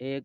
1